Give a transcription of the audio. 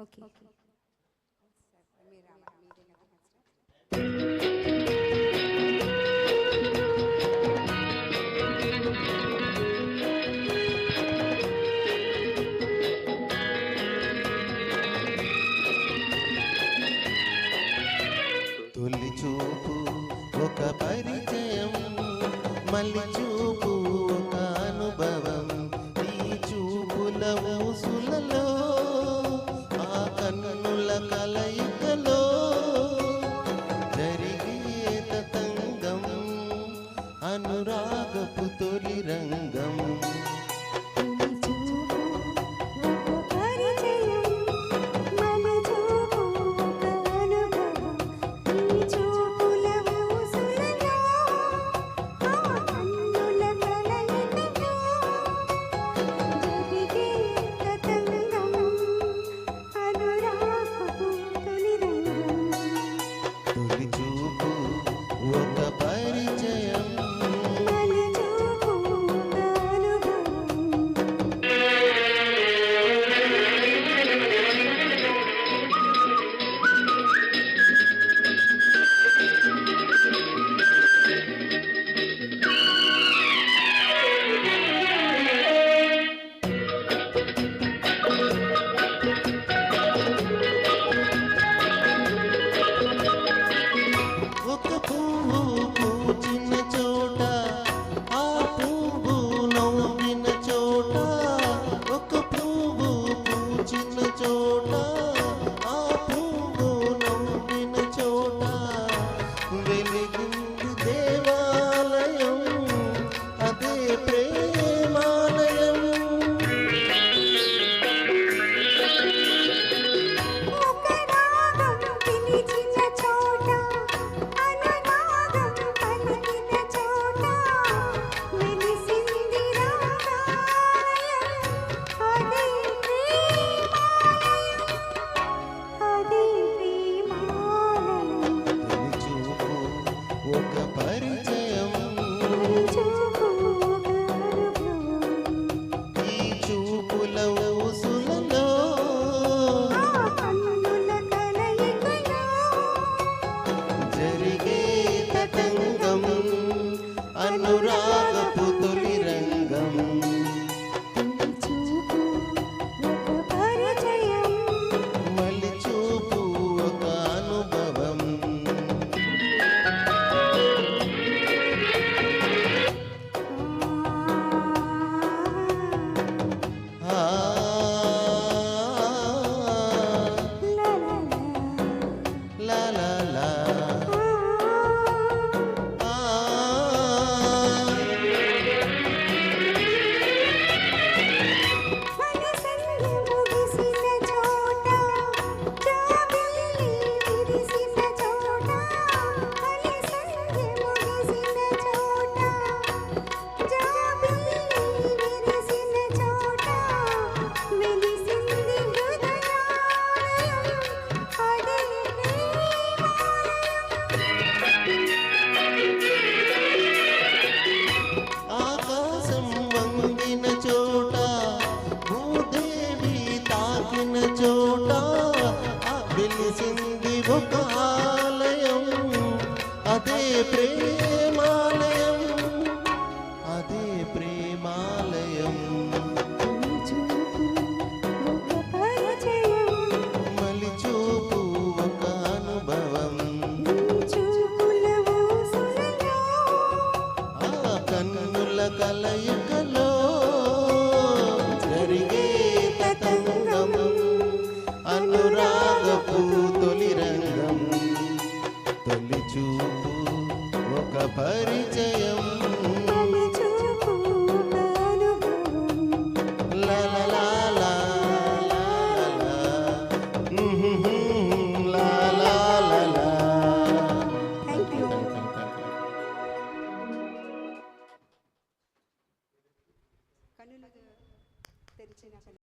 Okay. తొలి చూపు ఒక పరిచయం, మళ్ళీ చూపు ఒక అనుభవం. ఈ చూపుల ఊసులలో, ఆ కన్నుల కలయికలో జరిగే తతంగం, అనురాగపు తొలి రంగం. తొలి చూపు ఒక పరిచయం, ఒక పువ్వు పూచిన చోట, ఆ పువ్వు నవ్విన చోట. ఒక పువ్వు పూచిన చోట, ఆ పువ్వు నవ్విన చోట వెలిగింది దేవాలయం, అదే ప్రేమాలయం. తొలి చూపు ఒక పరిచయం, ఈ చూపుల ఊసులలో జరిగే తతంగం, అనురాగపు తొలి రంగం. మళ్ళీ చూపు ఒక అనుభవం. ఆ లా లా లా ఆ ఆకాశం వంగిన చోట, భూదేవి తాకిన చోట వెలిసింది ఒక ఆలయం, అదే ప్రేమాలయం, అదే ప్రేమాలయం. మళ్ళీ చూపు ఒక అనుభవం, ఆ కన్నుల కలయికలో జరిగే తతంగం, అనురాగపు తొలి రంగం. తొలి చూపు ఒక పరిచయం, లా లా లా లా లా లా.